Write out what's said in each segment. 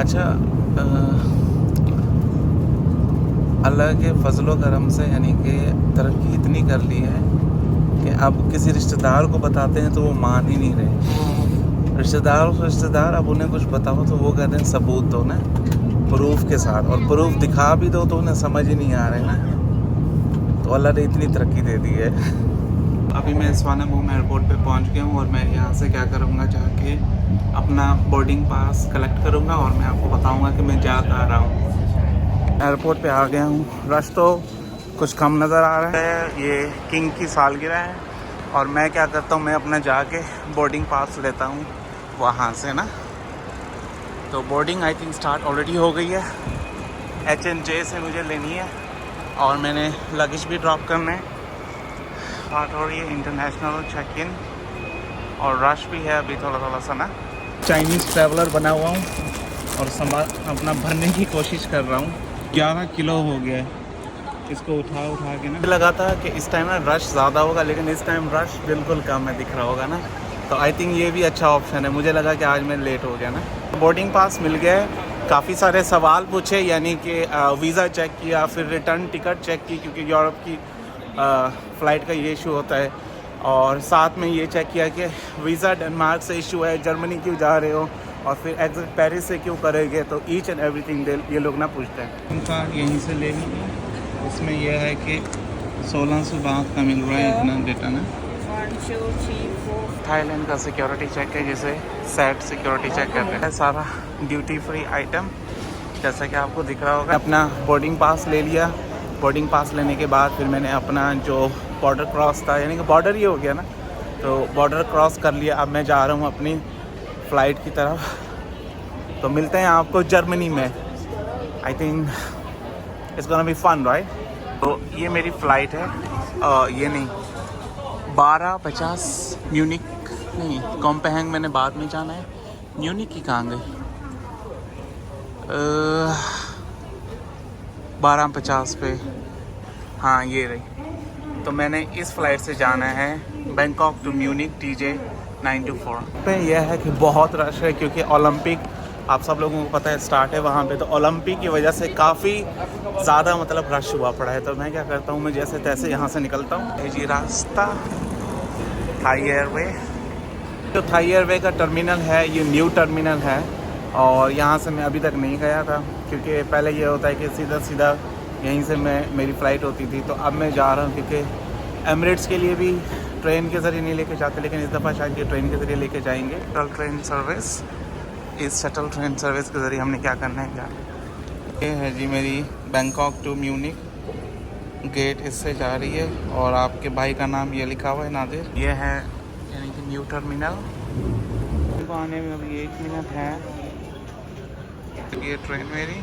अच्छा, अल्लाह के फजलो करम से यानी कि तरक्की इतनी कर ली है कि अब किसी रिश्तेदार को बताते हैं तो वो मान ही नहीं रहे। रिश्तेदार अब उन्हें कुछ बताओ तो वो कहते हैं सबूत दो ना, प्रूफ के साथ, और प्रूफ दिखा भी दो तो उन्हें समझ ही नहीं आ रहे ना। तो अल्लाह ने इतनी तरक्की दे दी है। अभी मैं स्वानामुम एयरपोर्ट पे पहुंच गया हूँ और मैं यहाँ से क्या करूँगा, जाके अपना बोर्डिंग पास कलेक्ट करूँगा और मैं आपको बताऊँगा कि मैं जा कहाँ रहा हूँ। एयरपोर्ट पे आ गया हूँ। रश तो कुछ कम नज़र आ रहा है। ये किंग की सालगिरह है और मैं क्या करता हूँ, मैं अपना जाके बोर्डिंग पास लेता हूँ वहाँ से ना। तो boarding I think start already हो गई है। H&J से मुझे लेनी है और मैंने लगेज भी ड्रॉप करना है। स्टार्ट हो रही है इंटरनेशनल चेक इन और रश भी है अभी थोड़ा सा ना। चाइनीज़ ट्रैवलर बना हुआ हूँ और अपना भरने की कोशिश कर रहा हूँ। 11 किलो हो गया है इसको उठा के ना। लगा था कि इस टाइम ना रश ज़्यादा होगा, लेकिन इस टाइम रश बिल्कुल कम है, दिख रहा होगा ना। तो आई थिंक ये भी अच्छा ऑप्शन है। मुझे लगा कि आज मैं लेट हो गया ना। बोर्डिंग पास मिल गया है। काफ़ी सारे सवाल पूछे, यानी कि वीज़ा चेक किया, फिर रिटर्न टिकट चेक की, क्योंकि यूरोप की फ़्लाइट का ये इशू होता है। और साथ में ये चेक किया कि वीज़ा डेनमार्क से इशू है, जर्मनी क्यों जा रहे हो, और फिर एग्जिट पेरिस से क्यों करेंगे। तो ईच एंड एवरीथिंग ये लोग ना पूछते हैं। उनका यहीं से ले लीजिए। इसमें यह है कि 1600 बात का मिल रहा है इतना डेटा ना। थाईलैंड का सिक्योरिटी चेक है, जिसे सेट सिक्योरिटी चेक कहते हैं। सारा ड्यूटी फ्री आइटम जैसा कि आपको दिख रहा होगा। अपना बोर्डिंग पास ले लिया। बोर्डिंग पास लेने के बाद फिर मैंने अपना जो बॉर्डर क्रॉस था, यानी कि बॉर्डर ही हो गया ना, तो बॉर्डर क्रॉस कर लिया। अब मैं जा रहा हूँ अपनी फ़्लाइट की तरफ। तो मिलते हैं आपको जर्मनी में। I think it's gonna be fun, right. तो ये मेरी फ़्लाइट है। ये नहीं, 12:50 म्यूनिक नहीं, कोपेनहेगन मैंने बाद में जाना है। म्यूनिक की कहाँ गई? 12:50 पे, हाँ ये रही। तो मैंने इस फ़्लाइट से जाना है बैंकॉक टू म्यूनिक TJ 924 पे। यह है कि बहुत रश है, क्योंकि ओलंपिक आप सब लोगों को पता है स्टार्ट है वहाँ पे। तो ओलंपिक की वजह से काफ़ी ज़्यादा मतलब रश हुआ पड़ा है। तो मैं क्या करता हूँ, मैं जैसे तैसे यहाँ से निकलता हूँ। ये रास्ता थाई एयरवे, जो थाई एयरवे का टर्मिनल है ये न्यू टर्मिनल है और यहाँ से मैं अभी तक नहीं गया था, क्योंकि पहले ये होता है कि सीधा यहीं से मेरी फ़्लाइट होती थी। तो अब मैं जा रहा हूँ, क्योंकि एमिरेट्स के लिए भी ट्रेन के ज़रिए नहीं लेके जाते, लेकिन इस दफ़ा शायद ये ट्रेन के ज़रिए लेके जाएंगे। शटल ट्रेन सर्विस, इस शटल ट्रेन सर्विस के ज़रिए हमने क्या करना है जाना। ये है जी मेरी बैंकॉक टू म्यूनिक गेट, इससे जा रही है और आपके भाई का नाम ये लिखा हुआ है नादिर। ये है यानी कि न्यू टर्मिनल। इनको आने में अभी 1 मिनट है। ये ट्रेन मेरी,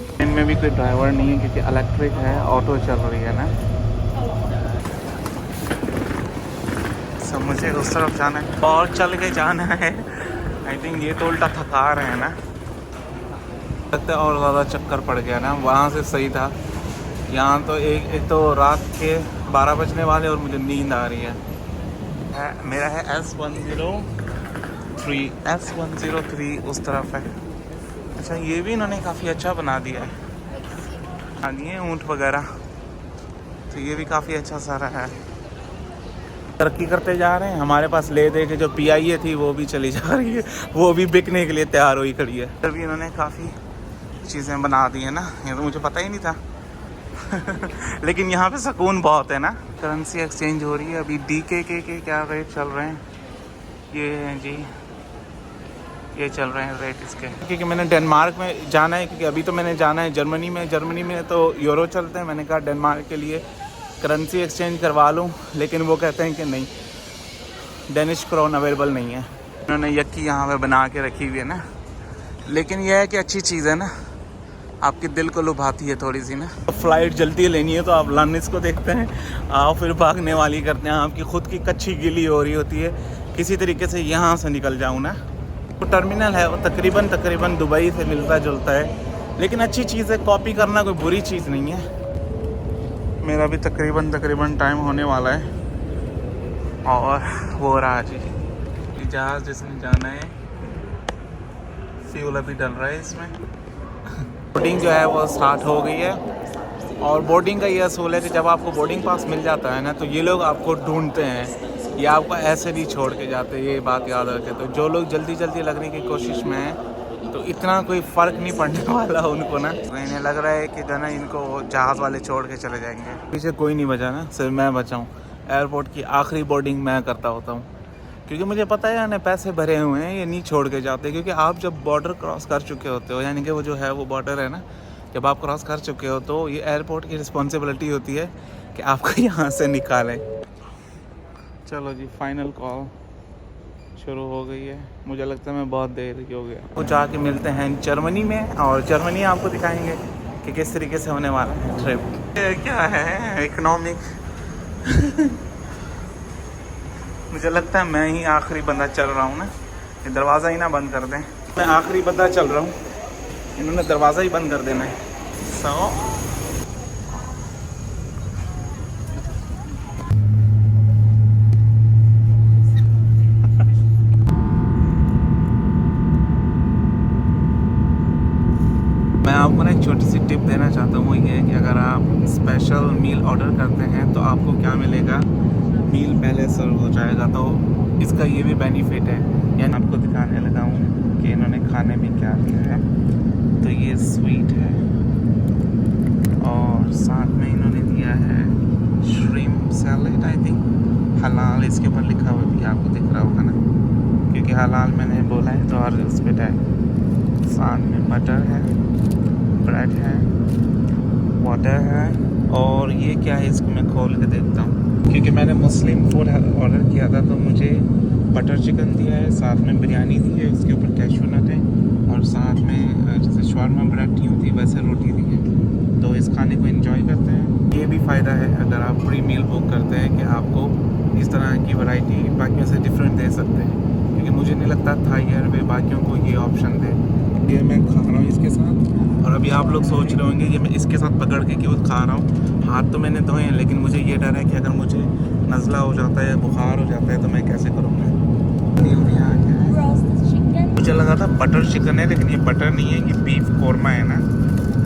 ट्रेन में भी कोई ड्राइवर नहीं है, क्योंकि इलेक्ट्रिक है, ऑटो चल रही है ना। सब मुझे उस तरफ जाना है और चल के जाना है। आई थिंक ये तो उल्टा थका रहे हैं ना, लगता है और ज़्यादा चक्कर पड़ गया ना। वहाँ से सही था, यहाँ तो एक तो रात के 12 बजने वाले और मुझे नींद आ रही है। मेरा है S103 उस तरफ है। अच्छा, ये भी इन्होंने काफ़ी अच्छा बना दिया है, हाँ ये ऊँट वगैरह, तो ये भी काफ़ी अच्छा सारा है। तरक्की करते जा रहे हैं। हमारे पास ले दे के जो PIA थी वो भी चली जा रही है, वो भी बिकने के लिए तैयार हुई खड़ी है। फिर भी इन्होंने काफ़ी चीज़ें बना दी है ना, ये तो मुझे पता ही नहीं था। लेकिन यहाँ पे सुकून बहुत है ना। करेंसी एक्सचेंज हो रही है अभी। DK के क्या रेट चल रहे हैं? ये हैं जी, ये चल रहे हैं रेट इसके, क्योंकि मैंने डेनमार्क में जाना है, क्योंकि अभी तो मैंने जाना है जर्मनी में। जर्मनी में तो यूरो चलते हैं। मैंने कहा डेनमार्क के लिए करेंसी एक्सचेंज करवा लूँ, लेकिन वो कहते हैं कि नहीं, डेनिश क्रोन अवेलेबल नहीं है। उन्होंने यक्की यहाँ पे बना के रखी हुई है ना, लेकिन यह है कि अच्छी चीज़ है ना, आपके दिल को लुभाती है थोड़ी सी ना। तो फ़्लाइट जल्दी लेनी है तो आप लर्निस को देखते हैं, आओ फिर भागने वाली करते हैं। आपकी खुद की कच्ची गिली हो रही होती है, किसी तरीके से यहाँ से निकल जाऊँ ना। तो टर्मिनल है वो तकरीबन दुबई से मिलता जुलता है, लेकिन अच्छी चीज़ है। कॉपी करना कोई बुरी चीज़ नहीं है। मेरा भी तकरीबन टाइम होने वाला है और वो रहा जी जहाज़ जिसमें जाना है फ्यूल अभी डल रहा है इसमें। बोर्डिंग जो है वो स्टार्ट हो गई है और बोर्डिंग का ये असूल है कि जब आपको बोर्डिंग पास मिल जाता है ना तो ये लोग आपको ढूंढते हैं, ये आपको ऐसे नहीं छोड़ के जाते, ये बात याद रखें। तो जो लोग जल्दी जल्दी लगने की कोशिश में हैं तो इतना कोई फ़र्क नहीं पड़ने वाला उनको ना। इन्हें लग रहा है कि जो ना इनको जहाज़ वाले छोड़ के चले जाएंगे। पीछे कोई नहीं बचा ना, सिर्फ मैं बचा हूँ। एयरपोर्ट की आखिरी बोर्डिंग मैं करता होता हूँ क्योंकि मुझे पता है यानी पैसे भरे हुए हैं, ये नहीं छोड़ के जाते। क्योंकि आप जब बॉर्डर क्रॉस कर चुके होते हो, यानी कि वो जो है वो बॉर्डर है ना, जब आप क्रॉस कर चुके हो तो ये एयरपोर्ट की रिस्पॉन्सिबिलिटी होती है कि आपको यहाँ से निकालें। चलो जी, फाइनल कॉल शुरू हो गई है। मुझे लगता है मैं बहुत देर हो गया। कुछ आके मिलते हैं जर्मनी में और जर्मनी आपको दिखाएंगे कि किस तरीके से होने वाला है ट्रिप। ये क्या है, इकोनॉमिक मुझे लगता है मैं ही आखिरी बंदा चल रहा हूँ ना, ये दरवाज़ा ही ना बंद कर दें। मैं आखिरी बंदा चल रहा हूँ, इन्होंने दरवाज़ा ही बंद कर देना है। मैं आपको ना एक छोटी सी टिप देना चाहता हूँ, वो ये है कि अगर आप स्पेशल मील ऑर्डर करते हैं तो आपको क्या मिलेगा, मील पहले सर्व हो जाएगा। तो इसका ये भी बेनिफिट है। यानी आपको दिखाने लगा हूँ कि इन्होंने खाने में क्या दिया है। तो ये स्वीट है और साथ में इन्होंने दिया है श्रिम्प सैलेड, आई थिंक हलाल इसके ऊपर लिखा हुआ भी आपको दिख रहा होगा ना, क्योंकि हलाल मैंने बोला है तो और इस पर है। साथ में बटर है, ब्रेड है, वाटर है और ये क्या है इसको मैं खोल के देखता हूँ। क्योंकि मैंने मुस्लिम फूड ऑर्डर किया था तो मुझे बटर चिकन दिया है, साथ में बिरयानी दी है, उसके ऊपर कैशू नट है और साथ में जैसे शॉर्मा ब्रेड नहीं होती वैसे रोटी दी है। तो इस खाने को एंजॉय करते हैं। ये भी फ़ायदा है अगर आप प्री मील बुक करते हैं कि आपको इस तरह की वैरायटी बाकियों से डिफरेंट दे सकते हैं, क्योंकि मुझे नहीं लगता थाई एयरवे बाकियों को ये ऑप्शन दे। ये मैं खा रहा हूँ इसके साथ और अभी आप लोग सोच रहे होंगे ये मैं इसके साथ पकड़ के क्यों खा रहा हूँ। हाथ तो मैंने धोए हैं लेकिन मुझे ये डर है कि अगर मुझे नज़ला हो जाता है, बुखार हो जाता है तो मैं कैसे करूँगा। मुझे लगा था बटर चिकन है लेकिन ये बटर नहीं है, ये बीफ कोरमा है ना।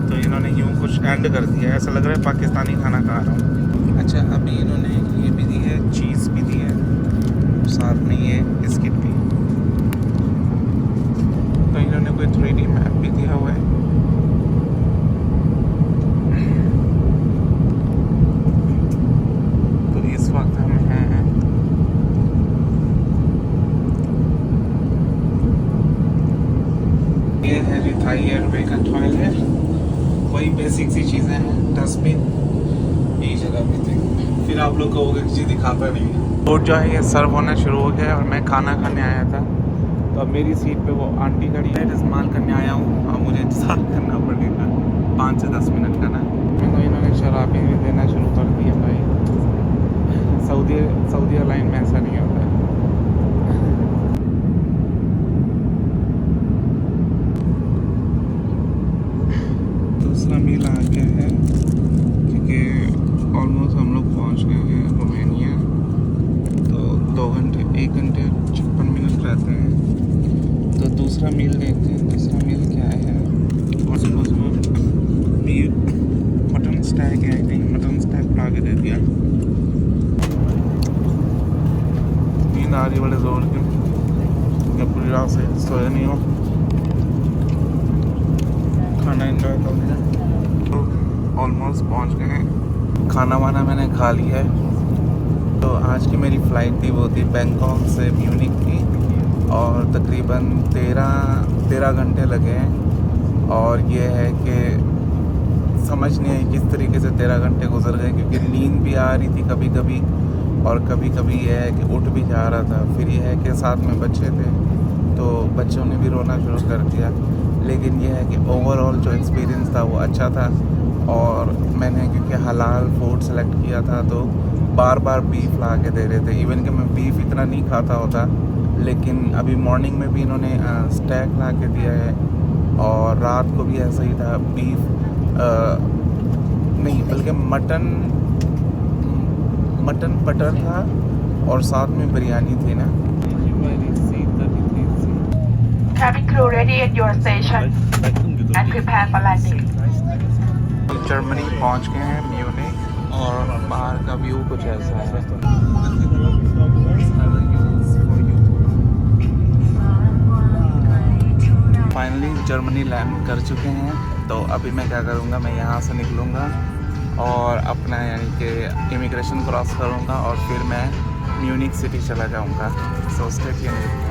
तो इन्होंने यूँ कुछ एंड कर दिया, ऐसा लग रहा है पाकिस्तानी खाना खा रहा हूँ। अच्छा, अभी इन्होंने ये भी दी है, चीज़ भी दी है, साथ में ये बिस्किट भी। तो इन्होंने कोई 3D मैप भी दिया हुआ है। तो इस वक्त हम हैं ये है जी थाई एयरवे का टॉयलेट। वही बेसिक सी चीज़ें हैं, डस्टबिन यही जगह पे थे। फिर आप लोग कहोगे जी दिखाता नहीं है। फूड जो है ये सर्व होना शुरू हो गया और मैं खाना खाने आया था तो अब मेरी सीट पे वो आंटी खड़ी है। इस्तेमाल करने आया हूँ और मुझे इंतज़ार करना पड़ेगा 5 से 10 मिनट का ना। तो इन्होंने शराबी भी देना शुरू कर दिया भाई। सऊदी एयरलाइन में ऐसा नहीं होता है। दूसरा मील आ गया है क्योंकि ऑलमोस्ट हम लोग पहुँच गए हैं रोमानिया। तो 2 घंटे 1 घंटे 56 मिनट रहते हैं। तो दूसरा मील देखते हैं। दूसरा मील क्या है, मटन स्टैक है, आई थिंक मटन स्टैक ला के दे दिया। नींद आ रही बड़े ज़ोर की, जब पूरी रात से सोया नहीं हो। खाना एंजॉय कर लिया, तो ऑलमोस्ट पहुंच गए हैं। खाना वाना मैंने खा लिया है। तो आज की मेरी फ़्लाइट थी वो थी बैंकॉक से म्यूनिक की और तकरीबन 13 घंटे लगे हैं। और ये है कि समझ नहीं आई किस तरीके से 13 घंटे गुजर गए, क्योंकि नींद भी आ रही थी कभी कभी और कभी कभी ये है कि उठ भी जा रहा था। फिर ये है कि साथ में बच्चे थे तो बच्चों ने भी रोना शुरू कर दिया। लेकिन ये है कि ओवरऑल जो एक्सपीरियंस था वो अच्छा था। और मैंने क्योंकि हलाल फूड सेलेक्ट किया था तो बार बार बीफ ला के दे रहे थे। इवन कि मैं बीफ इतना नहीं खाता होता, लेकिन अभी मॉर्निंग में भी इन्होंने स्टैक ला के दिया है और रात को भी ऐसा ही था। बीफ नहीं बल्कि मटन बटर था और साथ में बिरयानी थी ना। cabin crew ready at your station and prepare for landing. Germany पहुंच गए हैं म्यूनिख और बाहर का व्यू कुछ ऐसा है। फाइनली जर्मनी लैंड कर चुके हैं। तो अभी मैं क्या करूँगा, मैं यहाँ से निकलूँगा और अपना यानी कि इमिग्रेशन क्रॉस करूँगा और फिर मैं म्यूनिख सिटी चला जाऊँगा। So stay tuned.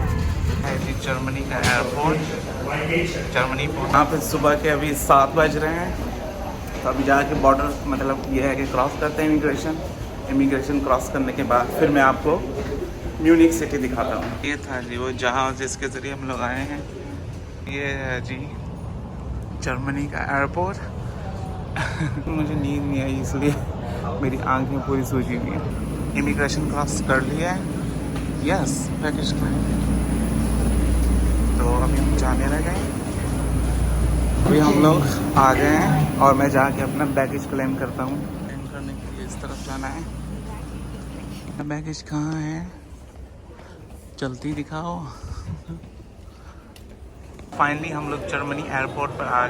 जर्मनी का एयरपोर्ट जर्मनी यहाँ पे सुबह के अभी 7 बज रहे हैं। तो अभी जाके बॉर्डर मतलब ये है कि क्रॉस करते हैं इमिग्रेशन क्रॉस करने के बाद फिर मैं आपको म्यूनिख सिटी दिखाता हूँ। ये था जी वो जहाज़ जिसके ज़रिए हम लोग आए हैं। ये है जी जर्मनी का एयरपोर्ट। मुझे नींद नहीं आई इसलिए मेरी आंखें पूरी सूजी हुई हैं। इमिग्रेशन क्रॉस कर लिया है। Yes package claim. तो अभी हम जाने लगे। अभी हम लोग आ गए हैं और मैं जाके अपना बैगेज क्लेम करता हूँ। क्लेम करने के लिए इस तरफ जाना है। बैगेज कहाँ है, जल्दी दिखाओ। फाइनली हम लोग जर्मनी एयरपोर्ट पर आ गए।